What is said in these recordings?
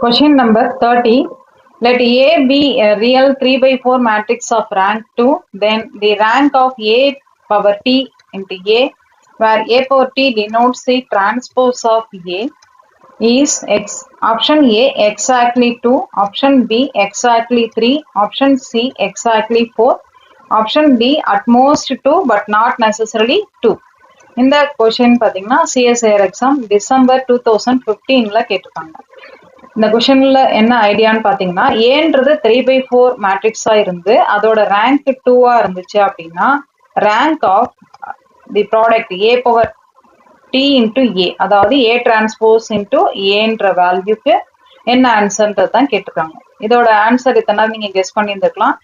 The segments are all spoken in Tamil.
Question number 30. Let A be a real 3 by 4 matrix of rank 2, then the rank of A power t into A, where A power t denotes the transpose of A, is X. Option A exactly 2, option B exactly 3, option C exactly 4, option D at most 2 but not necessarily 2. இந்த கொஷின் பார்த்தீங்கன்னா சிஎஸ்ஐஆர் எக்ஸாம் டிசம்பர் 2015ல கேட்டிருக்காங்க. இந்த கொஷின்ல என்ன ஐடியான்னு பார்த்தீங்கன்னா, ஏன்றது 3/4 மேட்ரிக்ஸா இருந்து அதோட ரேங்க் 2வா இருந்துச்சு அப்படின்னா rank of the product A power T into A, அதாவது ஏ டிரான்ஸ்போஸ் இன்டூ ஏன்ற வேல்யூக்கு என்ன ஆன்சர்ன்றது தான் கேட்டிருக்காங்க. இதோட ஆன்சர் இத்தனை நீங்க கெஸ் பண்ணியிருந்துருக்கலாம்.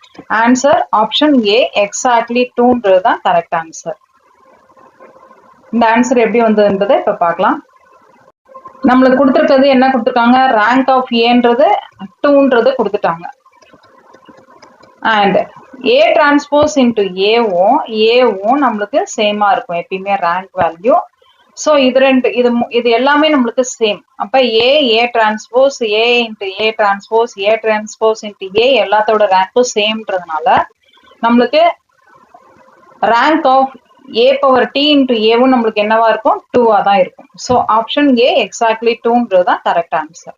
ஆன்சர் ஆப்ஷன் ஏ எக்ஸாக்ட்லி 2ன்றது தான் கரெக்ட் ஆன்சர். இந்த ஆன்சர் எப்படி வந்ததுன்றதை இப்ப பார்க்கலாம். நம்மளுக்கு கொடுத்துருக்கிறது என்ன கொடுத்துருக்காங்க, ரேங்க் ஆஃப் ஏன்றது 2ன்றது கொடுத்துட்டாங்க. அண்ட் ஏ டிரான்ஸ்போஸ் இன்டூ ஏவும் நம்மளுக்கு சேமா இருக்கும் எப்பயுமே ரேங்க் வேல்யூ. ஸோ இது எல்லாமே நம்மளுக்கு சேம். அப்ப A transpose A into A transpose into A எல்லாத்தோட ரேங்க்கும் சேம்ன்றதுனால நம்மளுக்கு rank of A power T into ஏவும் நம்மளுக்கு என்னவா இருக்கும், 2வா தான் இருக்கும். ஸோ ஆப்ஷன் ஏ எக்ஸாக்ட்லி 2ன்றது தான் கரெக்ட் ஆன்சர்.